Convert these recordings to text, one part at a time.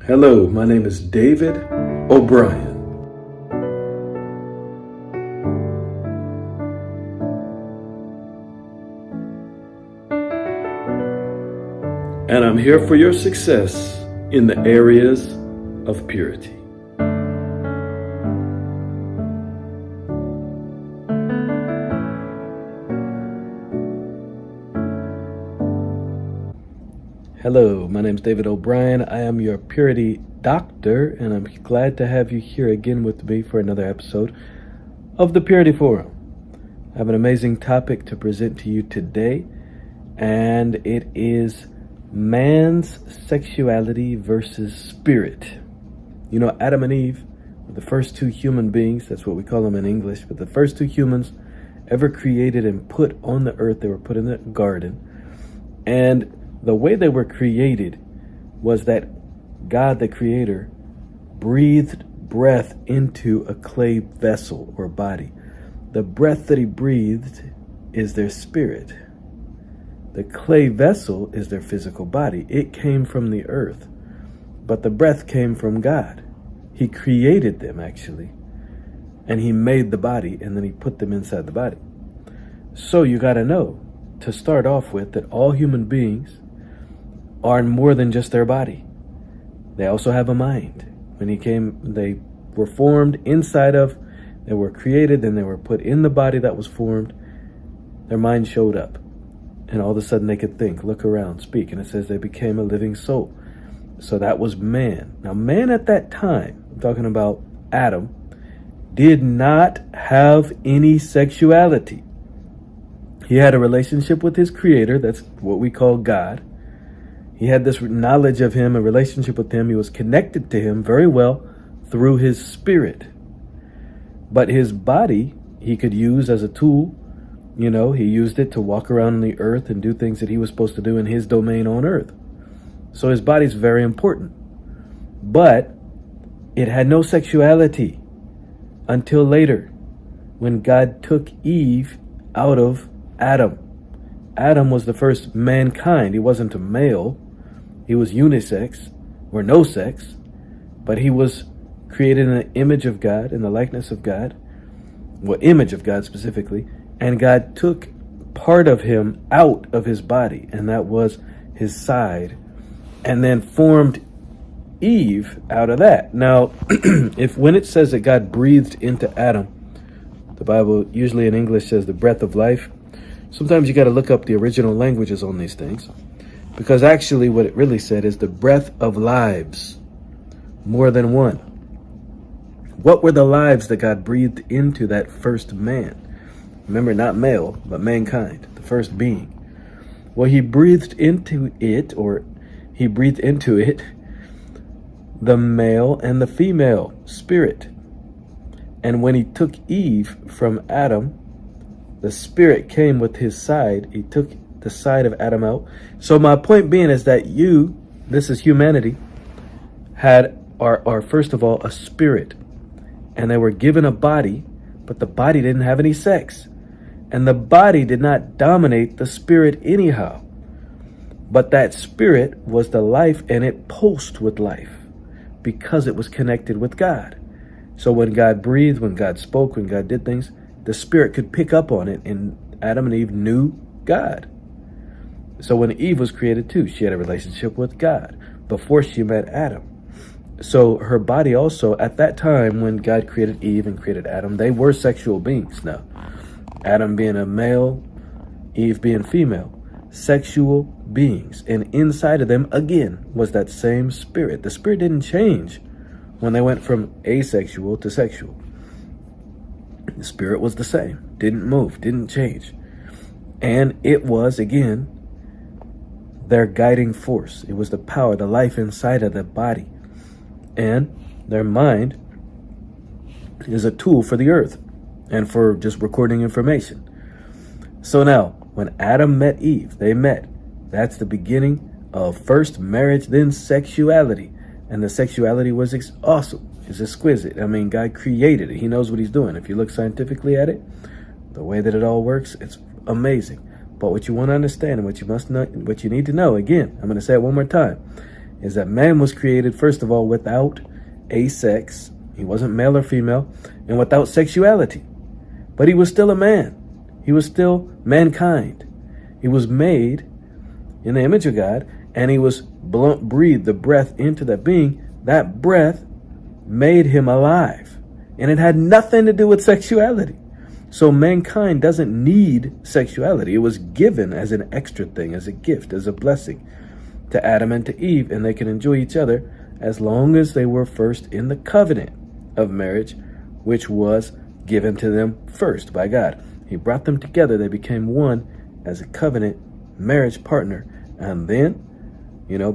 Hello, my name is David O'Brien. And I'm here for your success in the areas of purity. Hello, my name is David O'Brien. I am your purity doctor, and I'm glad to have you here again with me for another episode of the Purity Forum. I have an amazing topic to present to you today, and it is man's sexuality versus spirit. You know, Adam and Eve were the first two human beings, that's what we call them in English, but the first two humans ever created and put on the earth. They were put in the garden, and the way they were created was that God, the Creator, breathed breath into a clay vessel or body. The breath that He breathed is their spirit. The clay vessel is their physical body. It came from the earth, but the breath came from God. He created them, actually, and He made the body, and then He put them inside the body. So you got to know, to start off with, that all human beings are more than just their body. They also have a mind. When they were formed inside of, they were created, then they were put in the body that was formed. Their mind showed up, and all of a sudden they could think, look around, speak, and it says they became a living soul. So that was man. Now, man at that time, I'm talking about Adam, did not have any sexuality. He had a relationship with his Creator. That's what we call God. He had this knowledge of Him, a relationship with Him. He was connected to Him very well through his spirit. But his body, he could use as a tool. You know, he used it to walk around the earth and do things that he was supposed to do in his domain on earth. So his body's very important. But it had no sexuality until later, when God took Eve out of Adam. Adam was the first mankind. He wasn't a male. He was unisex, or no sex, but he was created in the image of God, in the likeness of God, well, image of God specifically, and God took part of him out of his body, and that was his side, and then formed Eve out of that. Now, when it says that God breathed into Adam, the Bible usually in English says the breath of life. Sometimes you got to look up the original languages on these things, because actually what it really said is the breath of lives, more than one. What were the lives that God breathed into that first man? Remember, not male, but mankind, the first being. Well, He breathed into it, the male and the female spirit. And when He took Eve from Adam, the spirit came with his side. He took the side of Adam out. So my point being is that this is humanity, are first of all a spirit. And they were given a body, but the body didn't have any sex. And the body did not dominate the spirit anyhow. But that spirit was the life, and it pulsed with life because it was connected with God. So when God breathed, when God spoke, when God did things, the spirit could pick up on it, and Adam and Eve knew God. So when Eve was created too, she had a relationship with God before she met Adam. So her body also, at that time when God created Eve and created Adam, they were sexual beings now. Adam being a male, Eve being female, sexual beings. And inside of them, again, was that same spirit. The spirit didn't change when they went from asexual to sexual. The spirit was the same, didn't move, didn't change. And it was, again, their guiding force. It was the power, the life inside of the body. And their mind is a tool for the earth and for just recording information. So now, when Adam met Eve, they met. That's the beginning of first marriage, then sexuality. And the sexuality was awesome. It's exquisite. I mean, God created it. He knows what He's doing. If you look scientifically at it, the way that it all works, it's amazing. But what you want to understand and what you need to know, again, I'm going to say it one more time, is that man was created, first of all, without a sex. He wasn't male or female, and without sexuality. But he was still a man. He was still mankind. He was made in the image of God, and he was breathed the breath into that being. That breath made him alive. And it had nothing to do with sexuality. So mankind doesn't need sexuality. It was given as an extra thing, as a gift, as a blessing to Adam and to Eve, and they can enjoy each other as long as they were first in the covenant of marriage, which was given to them first by God. He brought them together. They became one as a covenant marriage partner. And then,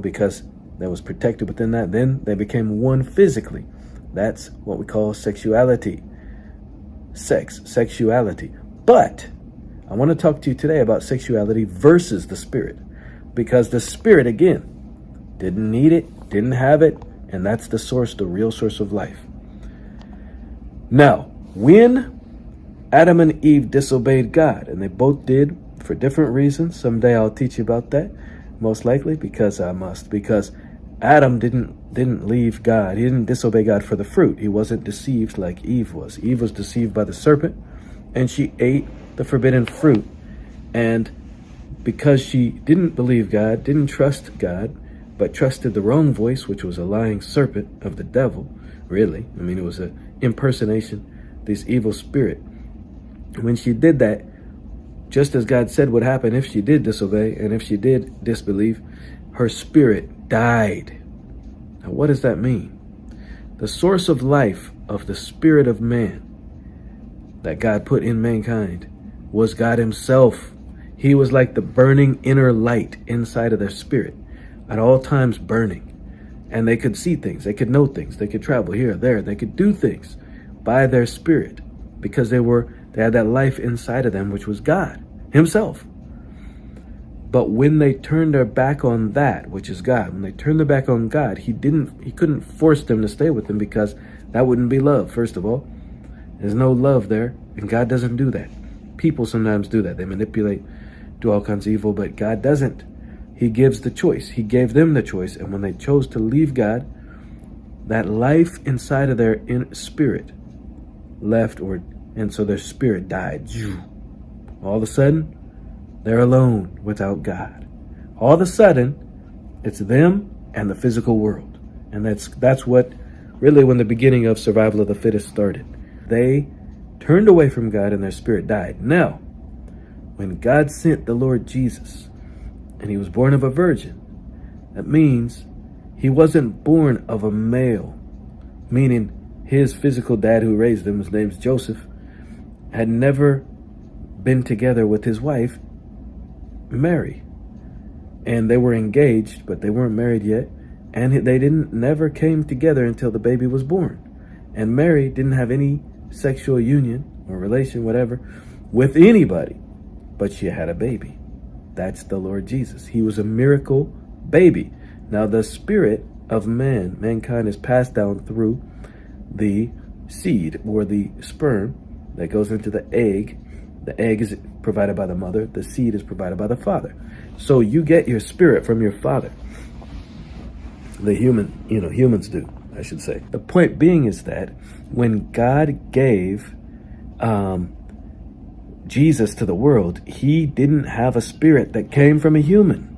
because that was protected within that, then they became one physically. That's what we call sexuality. Sexuality. But I want to talk to you today about sexuality versus the spirit. Because the spirit, again, didn't need it, didn't have it, and that's the source, the real source of life. Now, when Adam and Eve disobeyed God, and they both did for different reasons. Someday I'll teach you about that, most likely, because I must. Because Adam didn't leave God. He didn't disobey God for the fruit. He wasn't deceived like Eve was. Eve was deceived by the serpent, and she ate the forbidden fruit. And because she didn't believe God, didn't trust God, but trusted the wrong voice, which was a lying serpent of the devil, really. I mean, it was an impersonation, this evil spirit. When she did that, just as God said would happen if she did disobey and if she did disbelieve, her spirit died. Now, what does that mean? The source of life of the spirit of man that God put in mankind was God himself. He was like the burning inner light inside of their spirit, at all times burning. And they could see things, they could know things, they could travel here or there, they could do things by their spirit because they had that life inside of them, which was God himself. But when they turned their back on that, which is God, when they turned their back on God, he couldn't force them to stay with him, because that wouldn't be love. First of all, there's no love there, and God doesn't do that. People sometimes do that. They manipulate, do all kinds of evil, but God doesn't. He gives the choice. He gave them the choice, and when they chose to leave God, that life inside of their spirit left, and so their spirit died. All of a sudden, they're alone without God. All of a sudden, it's them and the physical world. And that's what really when the beginning of survival of the fittest started. They turned away from God and their spirit died. Now, when God sent the Lord Jesus, and he was born of a virgin, that means he wasn't born of a male, meaning his physical dad who raised him, his name's Joseph, had never been together with his wife, Mary. And they were engaged, but they weren't married yet. And they never came together until the baby was born. And Mary didn't have any sexual union or relation, whatever, with anybody. But she had a baby. That's the Lord Jesus. He was a miracle baby. Now the spirit of mankind is passed down through the seed or the sperm that goes into the egg. The egg is provided by the mother. The seed is provided by the father. So you get your spirit from your father. The humans do, I should say. The point being is that when God gave Jesus to the world, he didn't have a spirit that came from a human.